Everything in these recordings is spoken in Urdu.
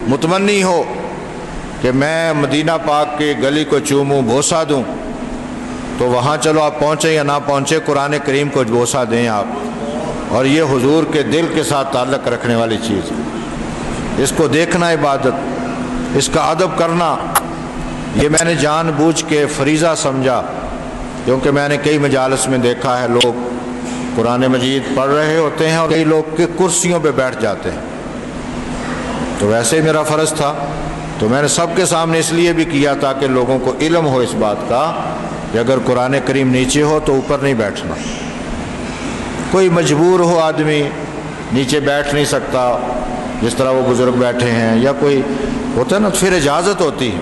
متمنی ہو کہ میں مدینہ پاک کی گلی کو چوموں، بوسہ دوں، تو وہاں چلو آپ پہنچیں یا نہ پہنچے، قرآن کریم کو بوسہ دیں آپ، اور یہ حضور کے دل کے ساتھ تعلق رکھنے والی چیز ہے۔ اس کو دیکھنا عبادت، اس کا ادب کرنا، یہ میں نے جان بوجھ کے فریضہ سمجھا، کیونکہ میں نے کئی مجالس میں دیکھا ہے لوگ قرآن مجید پڑھ رہے ہوتے ہیں اور کئی لوگ کے کرسیوں پہ بیٹھ جاتے ہیں، تو ویسے ہی میرا فرض تھا، تو میں نے سب کے سامنے اس لیے بھی کیا تاکہ لوگوں کو علم ہو اس بات کا کہ اگر قرآن کریم نیچے ہو تو اوپر نہیں بیٹھنا، کوئی مجبور ہو آدمی نیچے بیٹھ نہیں سکتا جس طرح وہ بزرگ بیٹھے ہیں، یا کوئی ہوتا ہے نا، پھر اجازت ہوتی ہے،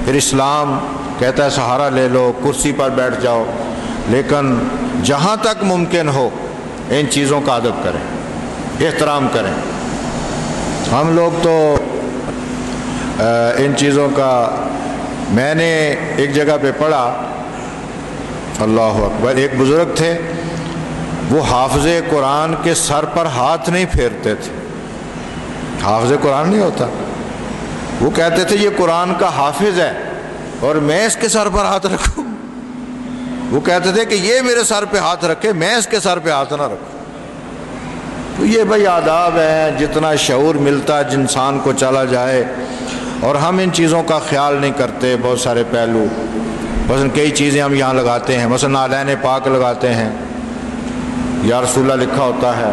پھر اسلام کہتا ہے سہارا لے لو، کرسی پر بیٹھ جاؤ، لیکن جہاں تک ممکن ہو ان چیزوں کا ادب کریں، احترام کریں۔ ہم لوگ تو ان چیزوں کا، میں نے ایک جگہ پہ پڑھا، اللہ اکبر، ایک بزرگ تھے، وہ حافظ قرآن کے سر پر ہاتھ نہیں پھیرتے تھے، حافظ قرآن نہیں ہوتا، وہ کہتے تھے یہ قرآن کا حافظ ہے اور میں اس کے سر پر ہاتھ رکھوں، وہ کہتے تھے کہ یہ میرے سر پہ ہاتھ رکھے، میں اس کے سر پہ ہاتھ نہ رکھوں۔ تو یہ بھائی آداب ہے، جتنا شعور ملتا ہے انسان کو چلا جائے، اور ہم ان چیزوں کا خیال نہیں کرتے، بہت سارے پہلو، مثلا کئی چیزیں ہم یہاں لگاتے ہیں، مثلا نالین پاک لگاتے ہیں، یا رسول اللہ لکھا ہوتا ہے،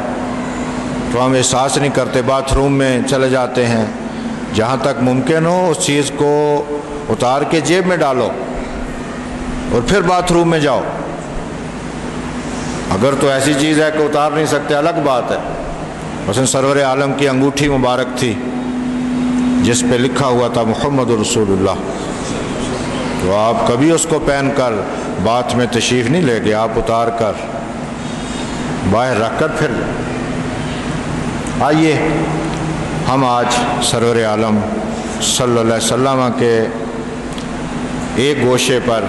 تو ہم احساس نہیں کرتے، باتھ روم میں چلے جاتے ہیں، جہاں تک ممکن ہو اس چیز کو اتار کے جیب میں ڈالو اور پھر باتھ روم میں جاؤ۔ اگر تو ایسی چیز ہے کہ اتار نہیں سکتے الگ بات ہے، مثلا سرور عالم کی انگوٹھی مبارک تھی جس پہ لکھا ہوا تھا محمد رسول اللہ، تو آپ کبھی اس کو پہن کر باتھ میں تشریف نہیں لے گئے، آپ اتار کر باہر رکھ کر پھر جائیں۔ آئیے ہم آج سرور عالم صلی اللہ علیہ وسلم کے ایک گوشے پر،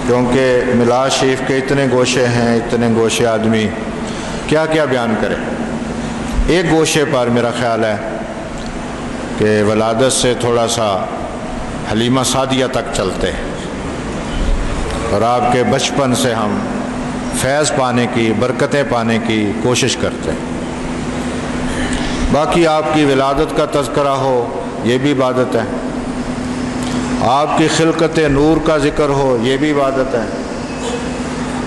کیونکہ میلاد شریف کے اتنے گوشے ہیں، اتنے گوشے، آدمی کیا کیا بیان کرے، ایک گوشے پر میرا خیال ہے کہ ولادت سے تھوڑا سا حلیمہ سعدیہ تک چلتے ہیں، اور آپ کے بچپن سے ہم فیض پانے کی، برکتیں پانے کی کوشش کرتے ہیں۔ باقی آپ کی ولادت کا تذکرہ ہو، یہ بھی عبادت ہے، آپ کی خلقت نور کا ذکر ہو، یہ بھی عبادت ہے،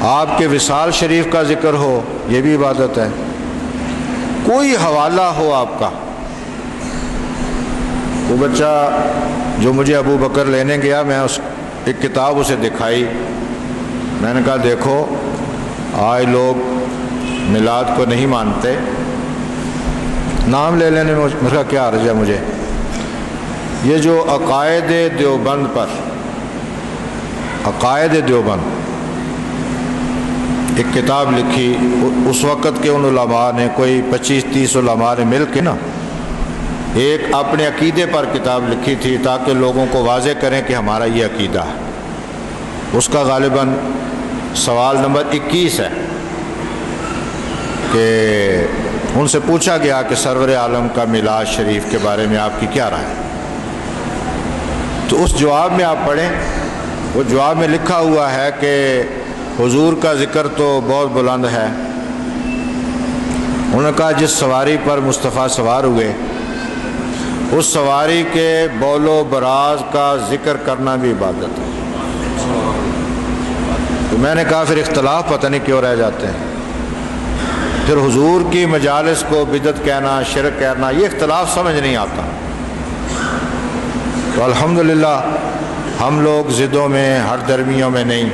آپ کے وصال شریف کا ذکر ہو، یہ بھی عبادت ہے، کوئی حوالہ ہو آپ کا۔ وہ بچہ جو مجھے ابو بکر لینے گیا، میں ایک کتاب اسے دکھائی، میں نے کہا دیکھو آج لوگ میلاد کو نہیں مانتے، نام لے لینے میں میرا کیا عرض ہے مجھے، یہ جو عقائد دیوبند پر، عقائد دیوبند ایک کتاب لکھی، اس وقت کے ان علماء نے، کوئی 25-30 علماء نے مل کے نا ایک اپنے عقیدے پر کتاب لکھی تھی تاکہ لوگوں کو واضح کریں کہ ہمارا یہ عقیدہ ہے۔ اس کا غالباً سوال نمبر 21 ہے کہ ان سے پوچھا گیا کہ سرور عالم کا میلاد شریف کے بارے میں آپ کی کیا رائے ہے، تو اس جواب میں آپ پڑھیں، وہ جواب میں لکھا ہوا ہے کہ حضور کا ذکر تو بہت بلند ہے، انہوں نے کہا جس سواری پر مصطفیٰ سوار ہوئے اس سواری کے بول و براز کا ذکر کرنا بھی عبادت ہے۔ تو میں نے کہا پھر اختلاف پتہ نہیں کیوں رہ جاتے ہیں، پھر حضور کی مجالس کو بدعت کہنا، شرک کہنا، یہ اختلاف سمجھ نہیں آتا۔ تو الحمدللہ ہم لوگ ضدوں میں، ہر درمیوں میں نہیں،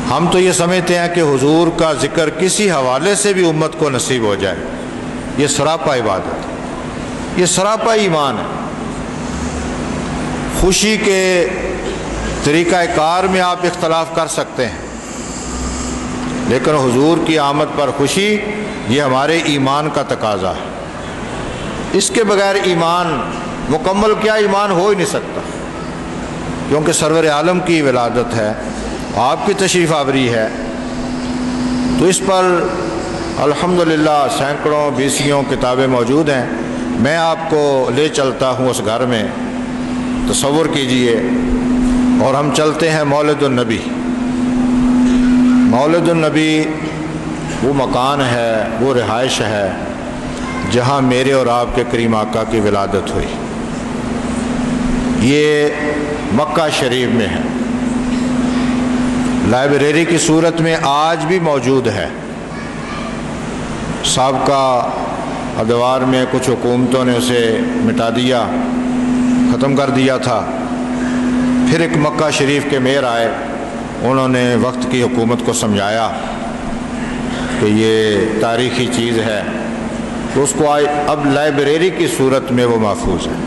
ہم تو یہ سمجھتے ہیں کہ حضور کا ذکر کسی حوالے سے بھی امت کو نصیب ہو جائے، یہ سراپا عبادت ہے، یہ سراپا ایمان ہے۔ خوشی کے طریقہ کار میں آپ اختلاف کر سکتے ہیں، لیکن حضور کی آمد پر خوشی یہ ہمارے ایمان کا تقاضا ہے، اس کے بغیر ایمان مکمل کیا ایمان ہو ہی نہیں سکتا، کیونکہ سرور عالم کی ولادت ہے، آپ کی تشریف آوری ہے، تو اس پر الحمدللہ سینکڑوں بیسیوں کتابیں موجود ہیں، میں آپ کو لے چلتا ہوں اس گھر میں، تصور کیجئے، اور ہم چلتے ہیں مولد النبی۔ مولد النبی وہ مکان ہے، وہ رہائش ہے جہاں میرے اور آپ کے کریم آقا کی ولادت ہوئی۔ یہ مکہ شریف میں ہے، لائبریری کی صورت میں آج بھی موجود ہے۔ سابقہ ادوار میں کچھ حکومتوں نے اسے مٹا دیا، ختم کر دیا تھا۔ پھر ایک مکہ شریف کے میر آئے، انہوں نے وقت کی حکومت کو سمجھایا کہ یہ تاریخی چیز ہے، تو اس کو اب لائبریری کی صورت میں وہ محفوظ ہے۔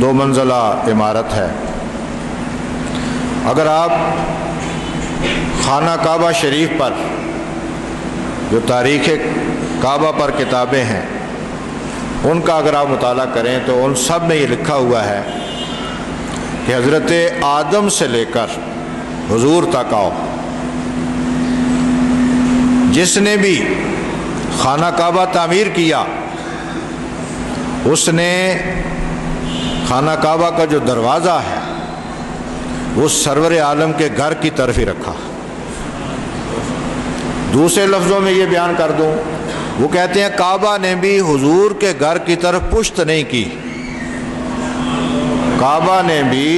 2 منزلہ عمارت ہے۔ اگر آپ خانہ کعبہ شریف پر، جو تاریخ کعبہ پر کتابیں ہیں، ان کا اگر آپ مطالعہ کریں تو ان سب میں یہ لکھا ہوا ہے کہ حضرت آدم سے لے کر حضور تک آؤ، جس نے بھی خانہ کعبہ تعمیر کیا اس نے خانہ کعبہ کا جو دروازہ ہے وہ سرور عالم کے گھر کی طرف ہی رکھا۔ دوسرے لفظوں میں یہ بیان کر دوں، وہ کہتے ہیں کعبہ نے بھی حضور کے گھر کی طرف پشت نہیں کی، کعبہ نے بھی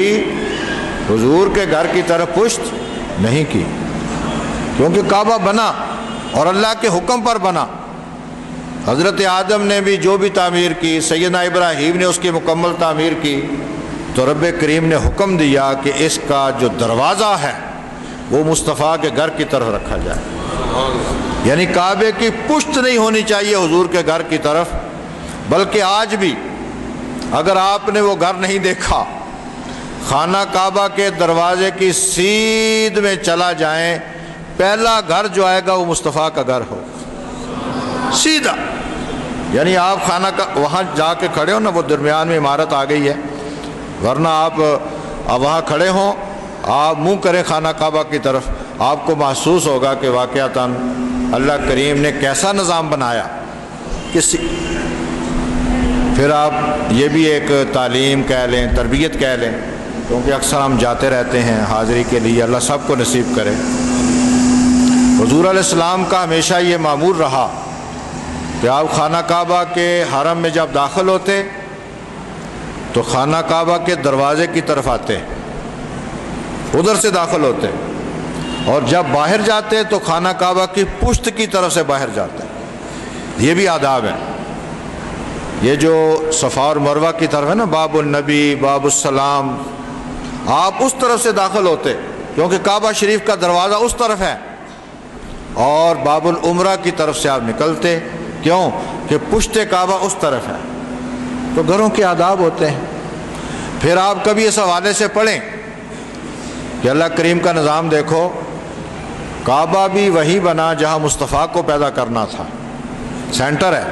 حضور کے گھر کی طرف پشت نہیں کی، کیونکہ کعبہ بنا اور اللہ کے حکم پر بنا۔ حضرت آدم نے بھی جو بھی تعمیر کی، سیدنا ابراہیم نے اس کی مکمل تعمیر کی، تو رب کریم نے حکم دیا کہ اس کا جو دروازہ ہے وہ مصطفیٰ کے گھر کی طرف رکھا جائے، یعنی کعبے کی پشت نہیں ہونی چاہیے حضور کے گھر کی طرف۔ بلکہ آج بھی اگر آپ نے وہ گھر نہیں دیکھا، خانہ کعبہ کے دروازے کی سیدھ میں چلا جائیں، پہلا گھر جو آئے گا وہ مصطفیٰ کا گھر ہو، سیدھا۔ یعنی آپ خانہ کا وہاں جا کے کھڑے ہو نا، وہ درمیان میں عمارت آ گئی ہے، ورنہ آپ وہاں کھڑے ہوں، آپ منہ کریں خانہ کعبہ کی طرف، آپ کو محسوس ہوگا کہ واقعتاً اللہ کریم نے کیسا نظام بنایا۔ پھر آپ یہ بھی ایک تعلیم کہہ لیں، تربیت کہہ لیں، کیونکہ اکثر ہم جاتے رہتے ہیں حاضری کے لیے، اللہ سب کو نصیب کرے۔ حضور علیہ السلام کا ہمیشہ یہ معمول رہا کہ آپ خانہ کعبہ کے حرم میں جب داخل ہوتے تو خانہ کعبہ کے دروازے کی طرف آتے، ادھر سے داخل ہوتے، اور جب باہر جاتے تو خانہ کعبہ کی پشت کی طرف سے باہر جاتے۔ یہ بھی آداب ہے۔ یہ جو صفا اور مروہ کی طرف ہے نا، باب النبی، باب السلام، آپ اس طرف سے داخل ہوتے کیونکہ کعبہ شریف کا دروازہ اس طرف ہے، اور باب العمرہ کی طرف سے آپ نکلتے، کیوں کہ پشت کعبہ اس طرف ہے۔ تو گھروں کے آداب ہوتے ہیں۔ پھر آپ کبھی اس حوالے سے پڑھیں کہ اللہ کریم کا نظام دیکھو، کعبہ بھی وہی بنا جہاں مصطفیٰ کو پیدا کرنا تھا، سینٹر ہے،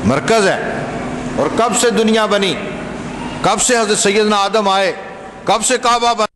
مرکز ہے۔ اور کب سے دنیا بنی، کب سے حضرت سیدنا آدم آئے، کب سے کعبہ بنا۔